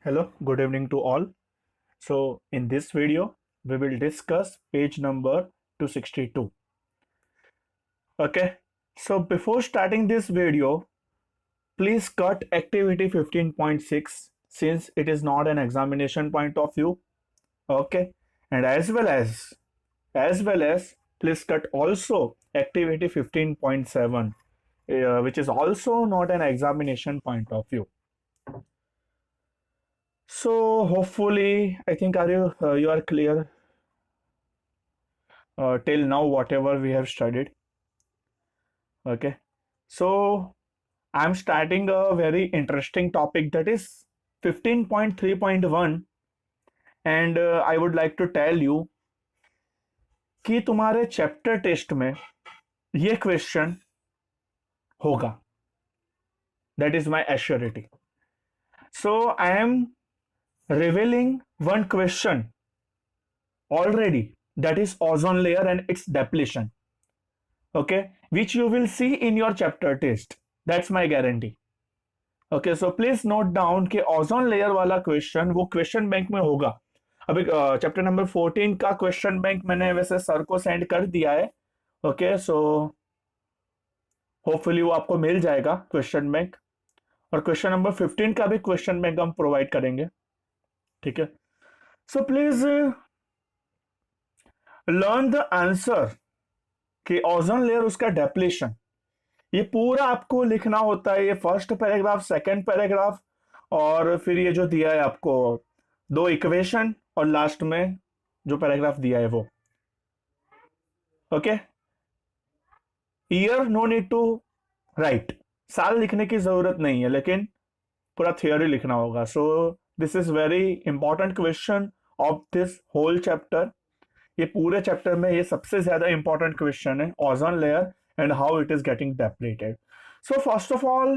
Hello, good evening to all. So, in this video, we will discuss page number 262. Okay, so before starting this video, please cut activity 15.6 since it is not an examination point of view. Okay, and as well as please cut also activity 15.7, which is also not an examination point of view. So hopefully, I think you are clear till now whatever we have studied. Okay, so I'm starting a very interesting topic, that is 15.3.1, and I would like to tell you कि तुम्हारे chapter test में ये question होगा. That is my assurity. So I am revealing one question already, that is ozone layer and its depletion. Okay, which you will see in your chapter test. That's my guarantee. Okay, so please note down कि ozone layer वाला question वो question bank में होगा. अभी chapter number 14 का question bank मैंने वैसे sir को सेंड कर दिया है. ओके, सो होपफुली वो आपको मिल जाएगा क्वेश्चन बैंक, और क्वेश्चन नंबर 15 का भी क्वेश्चन बैंक हम प्रोवाइड करेंगे. ठीक है, so please learn the answer कि ओजोन लेयर उसका डेप्लीशन, ये पूरा आपको लिखना होता है. ये फर्स्ट पैराग्राफ, सेकंड पैराग्राफ, और फिर ये जो दिया है आपको दो इक्वेशन, और लास्ट में जो पैराग्राफ दिया है वो. Okay, year no need to write, साल लिखने की जरूरत नहीं है, लेकिन पूरा थियोरी लिखना होगा. So this is very important question of this whole chapter. ये पूरे चैप्टर में ये सबसे ज्यादा इंपॉर्टेंट क्वेश्चन है, ozone layer and how it is getting depleted. So first of all,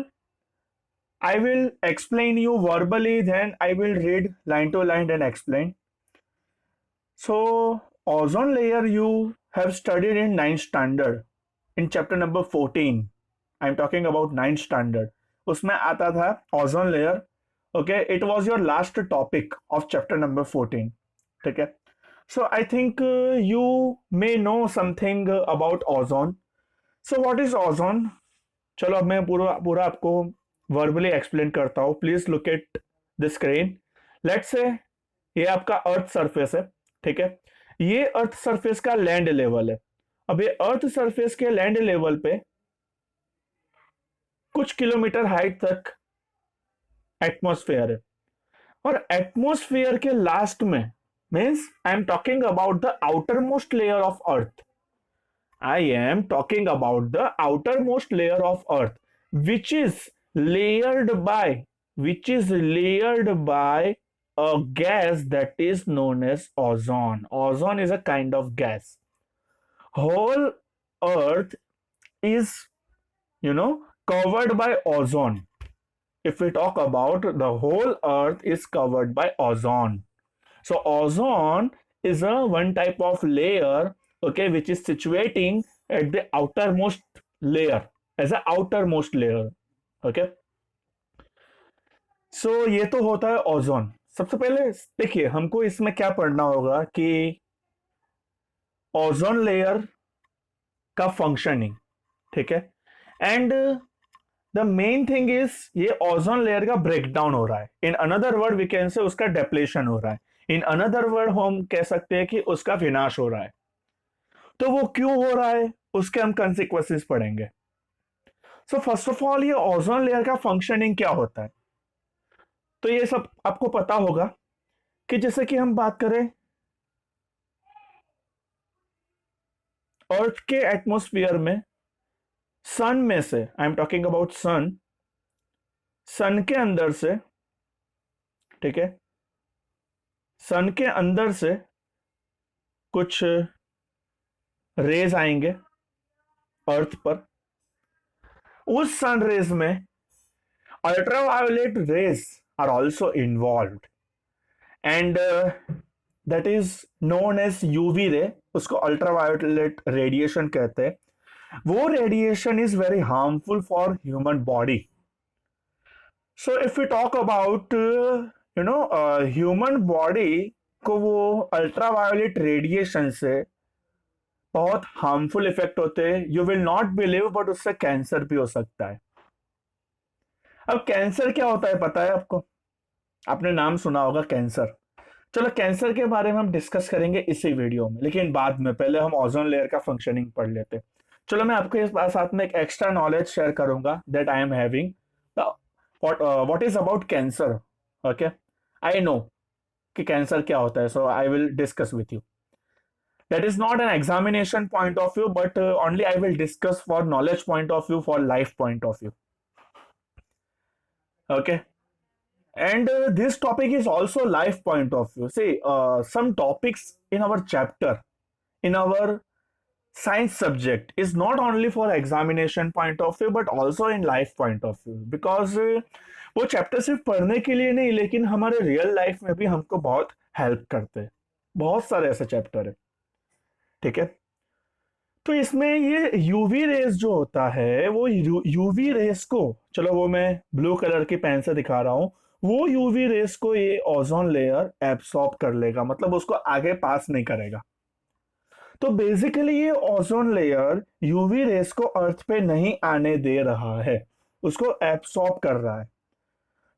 I will explain you verbally, then I will read line to line and explain. So ozone layer you have studied in 9th standard in chapter number 14. I'm talking about 9th standard. उसमें आता था ozone layer. Okay, it was your last topic of chapter number 14. ठीक है, so I think you may know something about ozone. So what is ozone? चलो अब मैं पूरा आपको वर्बली एक्सप्लेन करता हूँ. Please look at the screen. Let's say ये आपका अर्थ सरफेस है. ठीक है, ये अर्थ सरफेस का लैंड लेवल है. अब ये अर्थ सरफेस के लैंड लेवल पे कुछ किलोमीटर हाइट तक एटमॉस्फेयर है, और एटमॉस्फेयर के लास्ट में means I am talking about the outer most layer of earth. I am talking about the outermost layer of Earth, which is layered by a gas that is known as ozone. Ozone is a kind of gas. Whole Earth is, covered by ozone. If we talk about the whole Earth is covered by ozone. So ozone is a one type of layer, okay, which is situating at the outermost layer, as a outermost layer. Okay, so ये तो होता है ozone. सबसे पहले देखिए हमको इसमें क्या पढ़ना होगा कि ओजोन लेयर का फंक्शनिंग. ठीक है, and the main thing is ये ओजोन लेयर का ब्रेकडाउन हो रहा है. In another word we can say उसका डेप्लेशन हो रहा है. इन अनदर वर्ड हम कह सकते हैं कि उसका विनाश हो रहा है. तो वो क्यों हो रहा है उसके हम कंसिक्वेंसेस पढ़ेंगे. सो फर्स्ट ऑफ ऑल ये ओजोन लेयर का फंक्शनिंग क्या होता है, तो ये सब आपको पता होगा कि जैसे कि हम बात करें अर्थ के एटमॉस्फेयर में, सन में से, I am talking about sun के अंदर से, ठीक है, सन के अंदर से कुछ रेज आएंगे अर्थ पर. उस सन रेज में ultraviolet rays are also involved, and that is known as UV ray. उसको अल्ट्रावायोलेट रेडिएशन कहते हैं. वो radiation is very harmful for human body. So if we talk about you know human body को वो ultraviolet radiation से बहुत harmful effect होते हैं, you will not believe, but उससे कैंसर भी हो सकता है। अब कैंसर क्या होता है पता है आपको? आपने नाम सुना होगा कैंसर। चलो कैंसर के बारे में हम डिस्कस करेंगे इसी वीडियो में, लेकिन बाद में पहले हम ओजोन लेयर का फंक्शनिंग पढ़ लेते हैं। चलो मैं आपके इस साथ में एक एक्स्ट्रा नॉलेज शेयर करूंगा that I am having what is about cancer. Okay, I know कि कैंसर क्या होता है, so I will discuss with you. That is not an examination point of view, but only I will discuss for knowledge point of view, for life point of view. Okay, and this topic is also life point of view. See, some topics in our chapter, in our science subject, is not only for examination point of view, but also in life point of view. Because वो chapter सिर्फ पढ़ने के लिए नहीं, लेकिन हमारे real life में भी हमको बहुत हेल्प करते हैं। बहुत सारे ऐसे चैप्टर है, ठीक है। तो इसमें ये यूवी रेस जो होता है, वो यूवी रेस को, चलो वो मैं ब्लू कलर की पेन से दिखा रहा हूं, वो यूवी रेस को ये ओजोन लेयर एब्सॉर्ब कर लेगा, मतलब उसको आगे पास नहीं करेगा। तो बेसिकली ये ओजोन लेयर यूवी रेस को अर्थ पे नहीं आने दे रहा है, उसको एब्सॉर्ब कर रहा है।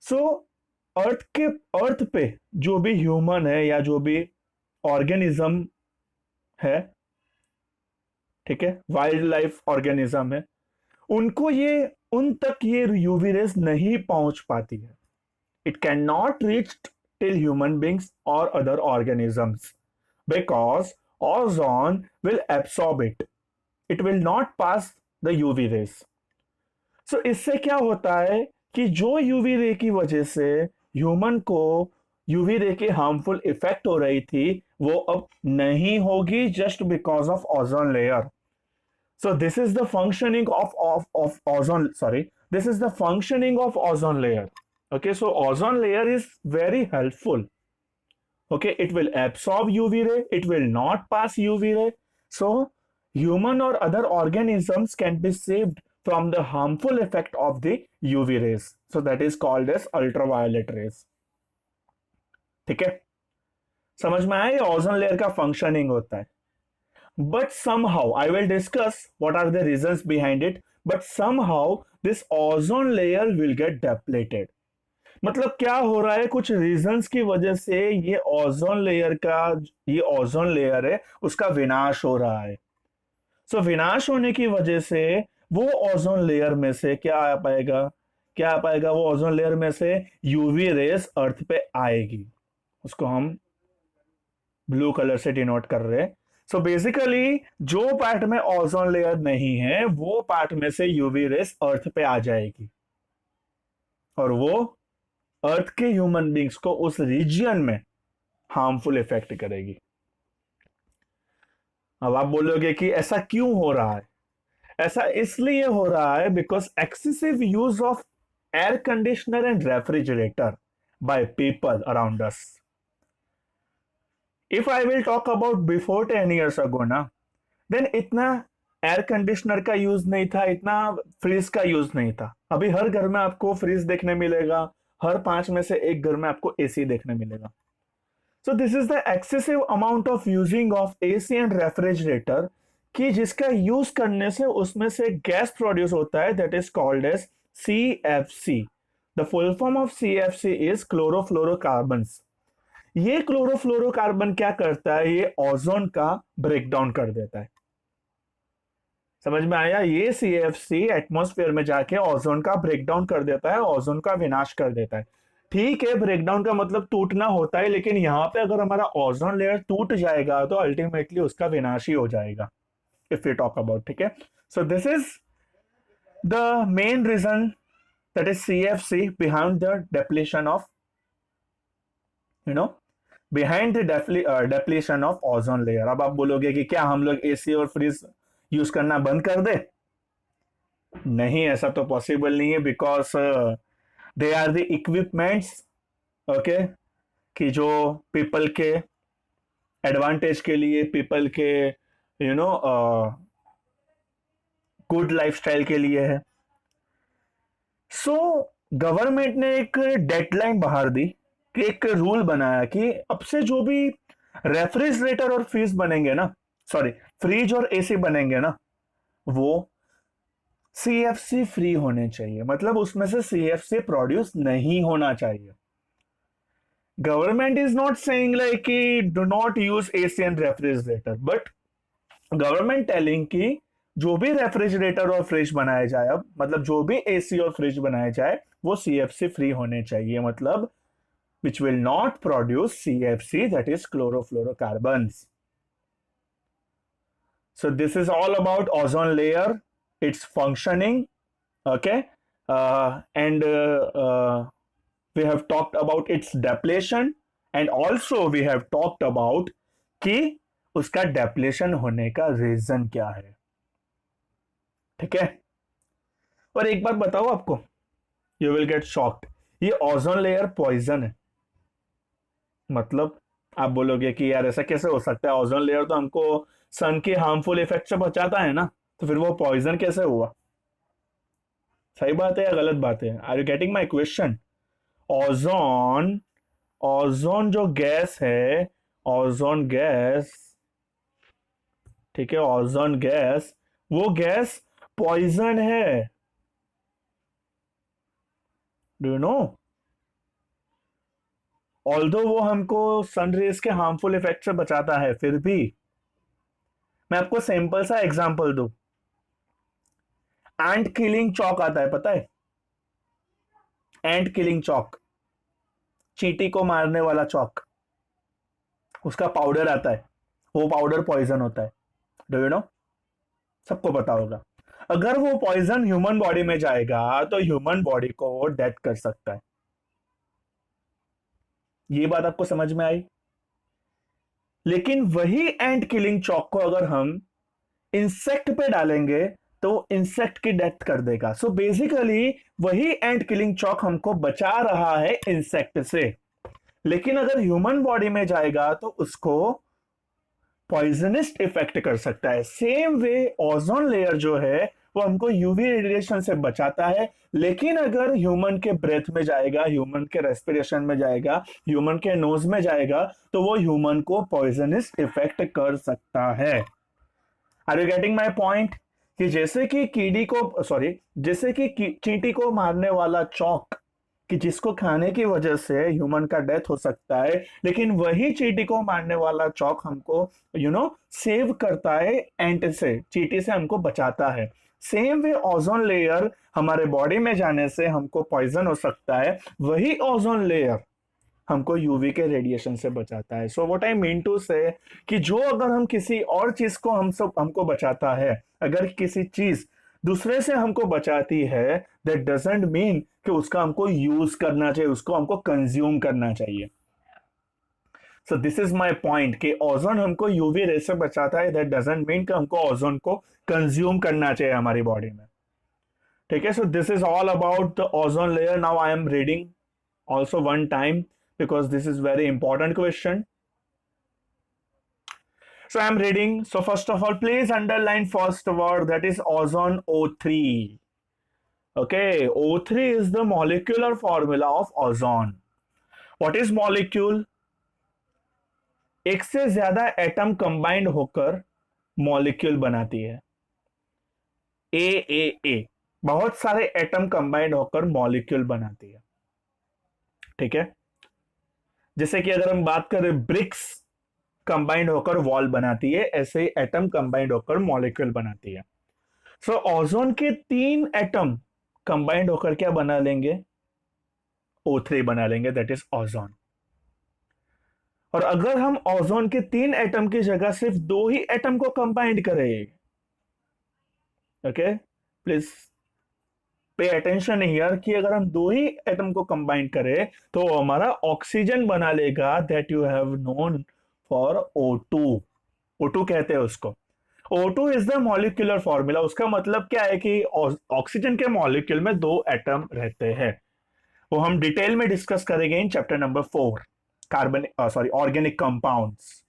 सो अर्थ पे जो भी ह्यूमन है या जो भी ऑर्गेनिज्म है, ठीक है, वाइल्ड लाइफ ऑर्गेनिज्म है, उनको ये, उन तक ये यूवी रेस नहीं पहुंच पाती है। It can not reach till human beings और other organisms because ozone will absorb it, it will not pass the UV rays. So इससे क्या होता है कि जो यूवी रे की वजह से ह्यूमन को यूवी रे की हार्मफुल इफेक्ट हो रही थी, वो अब नहीं होगी, just because of ozone layer. So this is the functioning of ozone, sorry, this is the functioning of ozone layer. Okay, so ozone layer is very helpful. Okay, it will absorb UV ray, it will not pass UV ray. So human or other organisms can be saved from the harmful effect of the UV rays. So that is called as ultraviolet rays. ठीक है, समझ में आया? Ozone layer का functioning होता है। But somehow, I will discuss what are the reasons behind it, but somehow this ozone layer will get depleted. मतलब क्या हो रहा है, कुछ रीजंस की वजह से ये ओजोन लेयर का, ये ओजोन लेयर है उसका विनाश हो रहा है। सो विनाश होने की वजह से वो ओजोन लेयर में से क्या आ पाएगा, क्या आ पाएगा, वो ओजोन लेयर में से यूवी रेस अर्थ पे आएगी, उसको हम ब्लू कलर से डिनोट कर रहे हैं। सो बेसिकली जो पार्ट में ओजोन लेयर नहीं है, वो पार्ट में से यूवी रेस अर्थ पे आ जाएगी और वो अर्थ के ह्यूमन बींग्स को उस रीजियन में हार्मफुल इफेक्ट करेगी। अब आप बोलोगे कि ऐसा क्यों हो रहा है? ऐसा इसलिए हो रहा है because excessive use of air conditioner and refrigerator by people around us. If I will talk about before 10 years ago ना, then इतना एयर कंडीशनर का यूज नहीं था, इतना फ्रीज का यूज नहीं था। अभी हर घर में आपको फ्रीज देखने मिलेगा, हर 5 में से एक घर में आपको एसी देखने मिलेगा। सो this is the excessive amount of using of AC and refrigerator, कि जिसका यूज करने से उसमें से गैस प्रोड्यूस होता है, that is called as CFC। The full form of CFC is chlorofluorocarbons. ये क्लोरोफ्लोरोकार्बन क्या करता है, ये ओजोन का ब्रेकडाउन कर देता है। समझ में आया? ये CFC एटमॉस्फेयर में जाके ओजोन का ब्रेकडाउन कर देता है, ओजोन का विनाश कर देता है। ठीक है, ब्रेकडाउन का मतलब टूटना होता है, लेकिन यहाँ पे अगर हमारा ओजोन लेयर टूट जाएगा तो अल्टीमेटली उसका विनाश ही हो जाएगा, इफ यू टॉक अबाउट। ठीक है, so this is the main reason, that is CFC behind the depletion of, you know, behind the depletion of ozone layer. अब आप बोलोगे कि क्या हम लोग एसी और फ्रीज यूज करना बंद कर दे? नहीं, ऐसा तो पॉसिबल नहीं है, because they are the equipments, okay, कि जो पीपल के एडवांटेज के लिए, पीपल के यू नो गुड लाइफस्टाइल के लिए है। सो गवर्नमेंट ने एक डेडलाइन बाहर दी कि एक रूल बनाया कि अब से जो भी रेफ्रिजरेटर और फ्रीज बनेंगे ना, सॉरी, फ्रिज और एसी बनेंगे ना, वो सीएफसी फ्री होने चाहिए, मतलब उसमें से सीएफसी प्रोड्यूस नहीं होना चाहिए. Government is not saying like कि do not use AC and refrigerator, but government telling कि जो भी रेफ्रिजरेटर और फ्रिज बनाया जाए, अब मतलब जो भी एसी और फ्रिज बनाया जाए वो सीएफसी फ्री होने चाहिए, मतलब which will not produce CFC, that is chlorofluorocarbons. So this is all about ozone layer, its functioning, okay, and we have talked about its depletion, and also we have talked about कि उसका depletion होने का reason क्या है. ठीक है. और एक बात बताओ आपको, यू विल गेट शॉक्ड, ये ओजोन लेयर पॉइजन है. मतलब आप बोलोगे कि यार ऐसा कैसे हो सकता है, ओजोन लेयर तो हमको सन के हार्मफुल इफेक्ट से बचाता है ना, तो फिर वो पॉइजन कैसे हुआ. सही बात है या गलत बात है? Are you getting my question? Ozone, ozone जो गैस है, ओजोन गैस, ठीक है, ओजोन गैस, वो गैस पॉइजन है. Do you know? ऑल्दो वो हमको सन रेज के हार्मफुल इफेक्ट से बचाता है, फिर भी मैं आपको सिंपल सा एग्जांपल दूं. एंट किलिंग चौक आता है, पता है? एंट किलिंग चौक, चींटी को मारने वाला चौक, उसका पाउडर आता है, वो पाउडर पॉइजन होता है. Do you no? सबको पता होगा. अगर वो पॉइजन ह्यूमन बॉडी में जाएगा तो ह्यूमन बॉडी को वो डेथ कर सकता है. ये बात आपको समझ में आई? लेकिन वही एंट किलिंग चौक को अगर हम इंसेक्ट पे डालेंगे तो इंसेक्ट की डेथ कर देगा. सो बेसिकली वही एंट किलिंग चौक हमको बचा रहा है इंसेक्ट से, लेकिन अगर ह्यूमन बॉडी में जाएगा तो उसको पॉइजनस इफेक्ट कर सकता है. सेम वे ओजोन लेयर जो है वो हमको यूवी रेडिएशन से बचाता है, लेकिन अगर ह्यूमन के ब्रेथ में जाएगा, ह्यूमन के रेस्पिरेशन में जाएगा, ह्यूमन के नोज में जाएगा, तो वो ह्यूमन को पॉइजनस इफेक्ट कर सकता है. Are you getting my point? कि जैसे कि कीड़ी को, सॉरी, जैसे कि चींटी को मारने वाला चौक, कि जिसको खाने की वजह से ह्यूमन का डेथ हो सकता है, लेकिन वही चींटी को मारने वाला चौक हमको सेव करता है, एंट से, चींटी से हमको बचाता है. सेम वे ओजोन लेयर हमारे बॉडी में जाने से हमको पॉइजन हो सकता है, वही ओजोन लेयर हमको यूवी के रेडिएशन से बचाता है. So what I mean to say कि जो अगर हम किसी और चीज को हमको बचाता है, अगर किसी चीज दूसरे से हमको बचाती है, दैट डजंट मीन कि उसका हमको यूज करना चाहिए, उसको हमको कंज्यूम करना चाहिए. सो दिस इज माय पॉइंट कि ओजोन हमको यूवी रे से बचाता है, दैट डजंट मीन कि हमको ओजोन को कंज्यूम करना चाहिए हमारी बॉडी में. ठीक है. So this is all about the ozone layer. Now I am reading also one time because this is very important question. So I am reading. So first of all, please underline first word, that is ozone, O3. Okay, O3 is the molecular formula of ozone. What is molecule? एक से ज्यादा atom combined होकर molecule बनाती है. ए बहुत सारे atom combined होकर molecule बनाती है. ठीक है. जैसे कि अगर हम बात करें, ब्रिक्स कंबाइंड होकर वॉल बनाती है, ऐसे एटम कंबाइंड होकर मॉलिक्यूल बनाती है. सो ओजोन के 3 एटम कंबाइंड होकर क्या बना लेंगे? O3 बना लेंगे, दैट इज ओजोन. और अगर हम ओजोन के 3 एटम की जगह सिर्फ 2 ही एटम को कंबाइंड करें, okay, please pay attention here, कि अगर हम 2 ही एटम को कंबाइन करें तो हमारा ऑक्सीजन बना लेगा, that you have known for O2. O2 कहते हैं उसको. O2 is the molecular formula. उसका मतलब क्या है कि ऑक्सीजन के मॉलिक्यूल में 2 एटम रहते हैं. वो हम डिटेल में डिस्कस करेंगे in chapter number 4, carbon, sorry, organic compounds.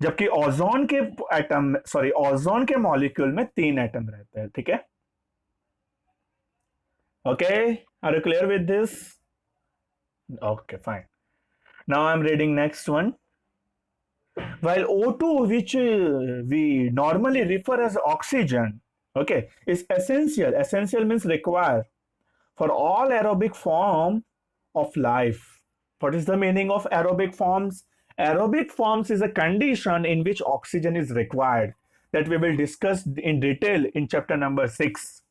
जबकि ओजोन के एटम, सॉरी, ओजोन के मॉलिक्यूल में 3 एटम रहते हैं. ठीक है. Okay, are you clear with this? Okay, fine. Now I'm reading next one. While O2, which we normally refer as oxygen, okay, is essential. Essential means require for all aerobic form of life. What is the meaning of aerobic forms? Aerobic forms is a condition in which oxygen is required, that we will discuss in detail in chapter number 6.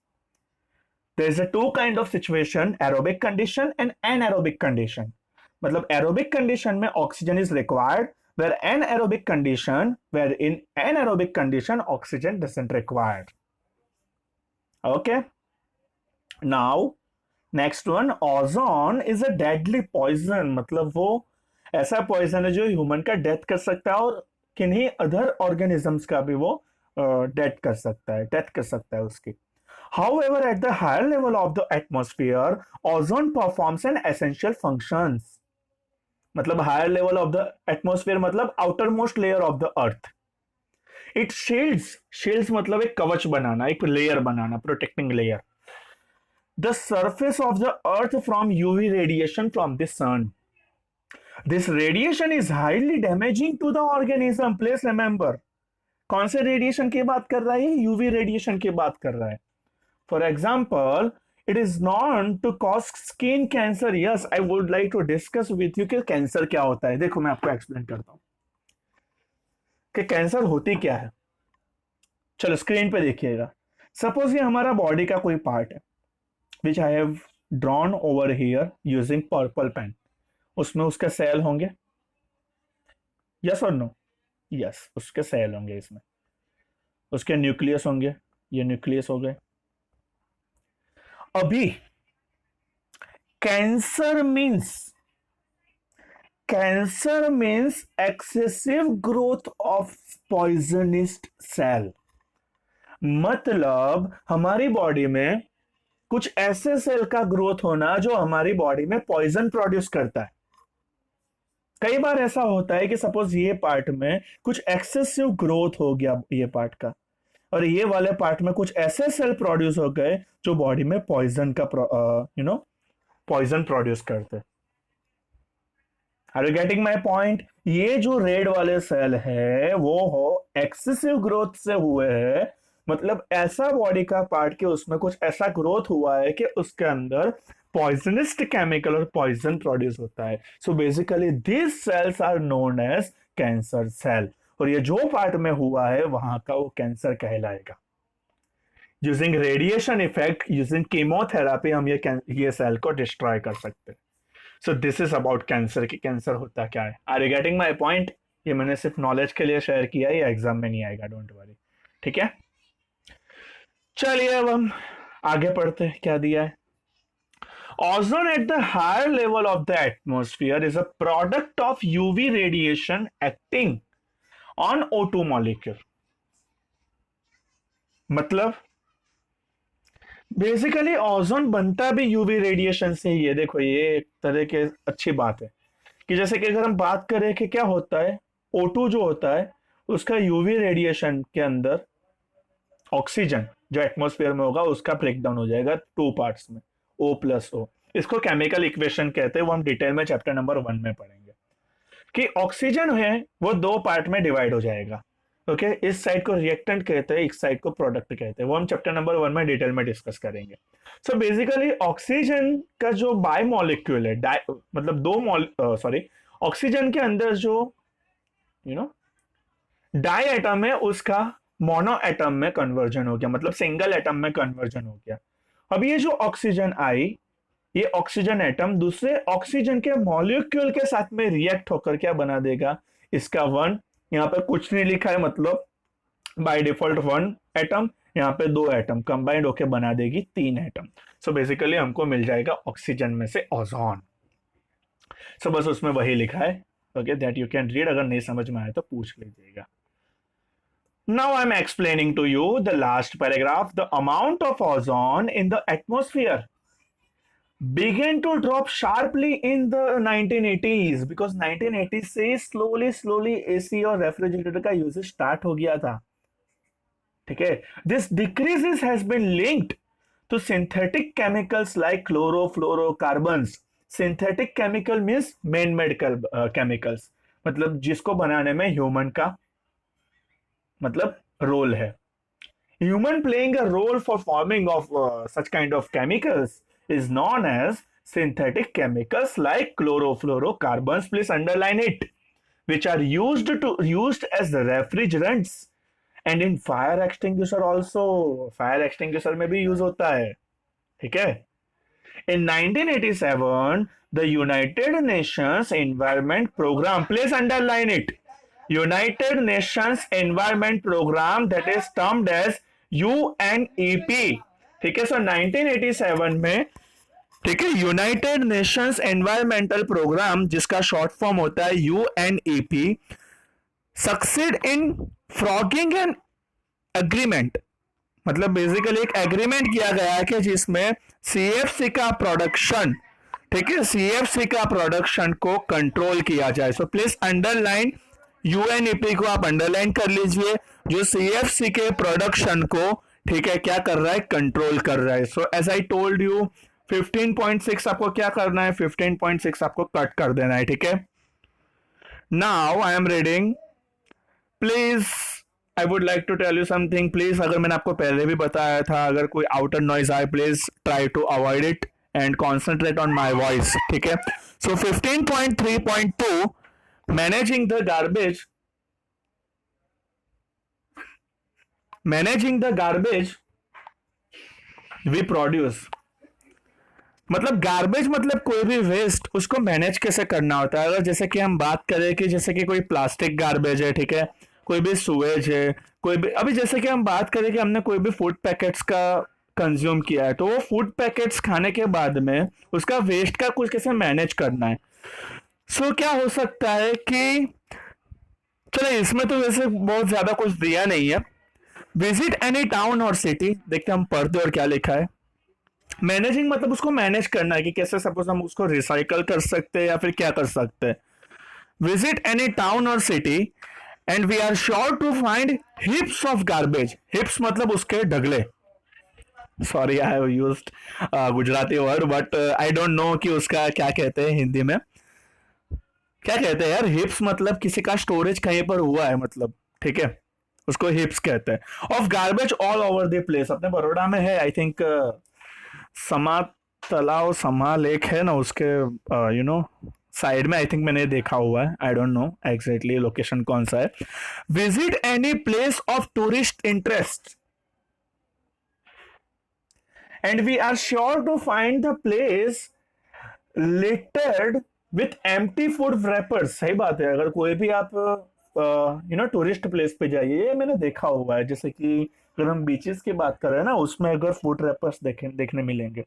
There is a two kind of situation, aerobic condition and anaerobic condition. मतलब aerobic condition में oxygen is required, where in anaerobic condition oxygen doesn't required. Okay. Now next one, ozone is a deadly poison, मतलब वो ऐसा poison है जो human का death कर सकता है और किन्हीं अदर ऑर्गेनिजम्स का भी वो डेथ कर सकता है उसकी. However, at the higher level of the atmosphere, ozone performs an essential functions. मतलब higher level of the atmosphere मतलब outermost layer of the earth. It shields मतलब एक कवच बनाना, एक layer banana, protecting layer. The surface of the earth from UV radiation from the sun. This radiation is highly damaging to the organism. Please remember. कौन से radiation की बात कर रहा है? यूवी रेडिएशन की बात कर रहा है. For example, it is known to cause skin cancer. Yes, I would like to discuss with you कि कैंसर क्या होता है. देखो मैं आपको एक्सप्लेन करता हूं कि कैंसर होती क्या है. चलो स्क्रीन पे देखिएगा. सपोज ये हमारा बॉडी का कोई पार्ट है, which I have drawn over here using purple pen. उसमें उसके सेल होंगे. Yes or no? Yes, उसके सेल होंगे. इसमें उसके न्यूक्लियस होंगे. ये न्यूक्लियस हो गए. अभी cancer means excessive growth of poisonous cell. मतलब हमारी बॉडी में कुछ ऐसे सेल का ग्रोथ होना जो हमारी बॉडी में पॉइजन प्रोड्यूस करता है. कई बार ऐसा होता है कि सपोज ये पार्ट में कुछ एक्सेसिव ग्रोथ हो गया ये पार्ट का, और ये वाले पार्ट में कुछ ऐसे सेल प्रोड्यूस हो गए जो बॉडी में पॉइजन का पॉइजन प्रोड्यूस करते. Are you getting my point? ये जो रेड वाले सेल है वो हो एक्सेसिव ग्रोथ से हुए हैं, मतलब ऐसा बॉडी का पार्ट के उसमें कुछ ऐसा ग्रोथ हुआ है कि उसके अंदर पॉइजनस केमिकल और पॉइजन प्रोड्यूस होता है. So basically this cells are known as cancer cell, और ये जो पार्ट में हुआ है वहां का वो कैंसर कहलाएगा. Using radiation effect, using chemotherapy हम ये सेल को डिस्ट्रॉय कर सकते हैं. So this is about cancer की कैंसर होता क्या है. Are you getting my point? ये मैंने सिर्फ नॉलेज के लिए शेयर किया है, ये एग्जाम में नहीं आएगा, डोंट वरी. ठीक है, चलिए अब हम आगे पढ़ते हैं. क्या दिया है? Ozone at the higher level of the atmosphere is a product of UV radiation acting on O2 molecule. मतलब बेसिकली ओजोन बनता भी यूवी रेडिएशन से ही है. देखो ये एक तरह के अच्छी बात है कि जैसे कि अगर हम बात करें कि क्या होता है, O2 जो होता है उसका यूवी रेडिएशन के अंदर ऑक्सीजन जो एटमॉस्फेयर में होगा उसका ब्रेकडाउन हो जाएगा टू पार्ट्स में, O+O. इसको केमिकल इक्वेशन कहते हैं, वो हम डिटेल में चैप्टर नंबर 1 में पढ़ेंगे कि ऑक्सीजन है वो दो पार्ट में डिवाइड हो जाएगा. ओके, इस साइड को रिएक्टेंट कहते हैं, इस साइड को प्रोडक्ट कहते हैं, वो हम चैप्टर नंबर 1 में डिटेल में डिस्कस करेंगे. सो बेसिकली ऑक्सीजन का जो बाय मॉलिक्यूल है, मतलब ऑक्सीजन के अंदर जो डाई एटम है उसका मोनो एटम में कन्वर्जन हो गया, मतलब सिंगल एटम में कन्वर्जन हो गया. अब ये जो ऑक्सीजन आई, ये ऑक्सीजन एटम दूसरे ऑक्सीजन के मॉलिक्यूल के साथ में रिएक्ट होकर क्या बना देगा, इसका 1, यहाँ पर कुछ नहीं लिखा है, मतलब बाय डिफॉल्ट 1 एटम, यहाँ पे 2 एटम कंबाइंड होकर बना देगी 3 एटम. सो बेसिकली हमको मिल जाएगा ऑक्सीजन में से ओजोन. सो बस उसमें वही लिखा है. Okay, that you can read. अगर नहीं समझ में आए तो पूछ लीजिएगा. Now I'm explaining to you the last paragraph. The amount of ozone in the atmosphere began to drop sharply in the 1980s because 1980s से slowly AC और रेफ्रिजरेटर का यूजेज स्टार्ट हो गया था. ठीक है, this decreases has been linked to synthetic chemicals like chlorofluorocarbons synthetic chemical means main medical chemicals, मतलब जिसको बनाने में ह्यूमन का मतलब रोल है. Human playing a role for forming of such kind of chemicals is known as synthetic chemicals like chlorofluorocarbons. Please underline it, which are used as the refrigerants and in fire extinguisher also. Fire extinguisher में भी use होता है, ठीक है. In 1987, the United Nations Environment Program, please underline it, United Nations Environment Program, that is termed as UNEP, ठीक है. सो 1987 में, ठीक है, यूनाइटेड नेशंस एनवायरमेंटल प्रोग्राम, जिसका शॉर्ट फॉर्म होता है UNEP, succeed in frogging an agreement, मतलब बेसिकली एक एग्रीमेंट किया गया है कि जिसमें CFC का प्रोडक्शन, ठीक है, CFC का प्रोडक्शन को कंट्रोल किया जाए. सो प्लीज अंडरलाइन UNEP को, आप अंडरलाइन कर लीजिए, जो CFC के प्रोडक्शन को, ठीक है, क्या कर रहा है, कंट्रोल कर रहा है. So as I told you 15.6 आपको क्या करना है, 15.6 आपको कट कर देना है, ठीक है. Now I am reading, please I would like to tell you something. Please, अगर मैंने आपको पहले भी बताया था, अगर कोई आउटर नॉइज आए, please try to avoid it and concentrate on my voice, ठीक है. So 15.3.2, managing the garbage we produce. मतलब गार्बेज मतलब कोई भी वेस्ट, उसको मैनेज कैसे करना होता है. अगर जैसे कि हम बात करें कि जैसे कि कोई प्लास्टिक गार्बेज है, ठीक है, कोई भी सुएज है, कोई भी, अभी जैसे कि हम बात करें कि हमने कोई भी फूड पैकेट्स का कंज्यूम किया है, तो वो फूड पैकेट्स खाने के बाद में उसका वेस्ट का कुछ कैसे मैनेज करना है. सो क्या हो सकता है कि, चलो इसमें तो वैसे बहुत ज्यादा कुछ दिया नहीं है. विजिट एनी टाउन और सिटी, देखते हम पढ़ते और क्या लिखा है. मैनेजिंग मतलब उसको मैनेज करना है कि कैसे, सपोज हम उसको रिसाइकल कर सकते हैं या फिर क्या कर सकते हैं. विजिट एनी टाउन और city and we are sure to find heaps of garbage. Heaps मतलब उसके ढगले. Sorry, I have used Gujarati word, but I don't know कि उसका क्या कहते हैं हिंदी में, क्या कहते हैं यार. हिप्स मतलब किसी का स्टोरेज कहीं पर हुआ है, मतलब, ठीक है, उसको हिप्स कहते हैं. Of garbage all over the place, अपने बड़ौदा में है, आई थिंक समा तालाब, समा लेक है ना, उसके यू नो साइड में, आई थिंक मैंने देखा हुआ है. I don't know exactly location कौन सा है. Visit any place of tourist interest and we are sure to find the place littered with empty food wrappers. सही बात है. अगर कोई भी आप टूरिस्ट प्लेस पे जाइए, मैंने देखा हुआ है, जैसे कि अगर हम बीचेस की बात कर रहे हैं ना, उसमें अगर फूड रैपर्स देखने मिलेंगे,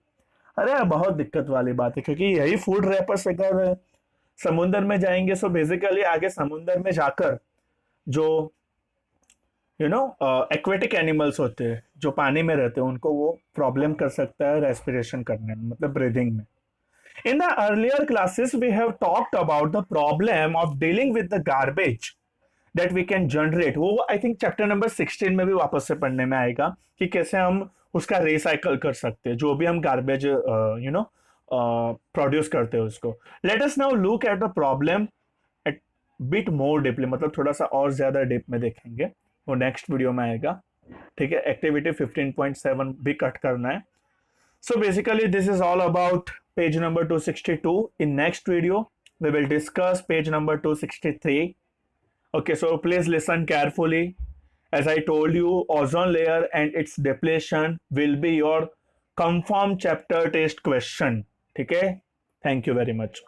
अरे बहुत दिक्कत वाली बात है, क्योंकि यही फूड रैपर्स अगर समुद्र में जाएंगे, सो बेसिकली आगे समुद्र में जाकर जो एक्वेटिक एनिमल्स होते हैं, जो पानी में रहते हैं, उनको वो प्रॉब्लम कर सकता है रेस्पिरेशन करने में, मतलब ब्रीदिंग में. In the earlier classes, we have talked about the problem of dealing with the garbage that we can generate. वो I think chapter number 16 में भी वापस से पढ़ने में आएगा कि कैसे हम उसका रिसाइकल कर सकते हैं, जो भी हम गार्बेज प्रोड्यूस करते हैं उसको. Let us now look at the problem at bit more deeply, मतलब थोड़ा सा और ज्यादा डीप में देखेंगे, वो नेक्स्ट वीडियो में आएगा, ठीक है. एक्टिविटी 15.7 भी कट करना है. So basically this is all about page number 262. In next video we will discuss page number 263. Okay, so please listen carefully. As I told you, ozone layer and its depletion will be your confirmed chapter test question. ठीक है? Thank you very much.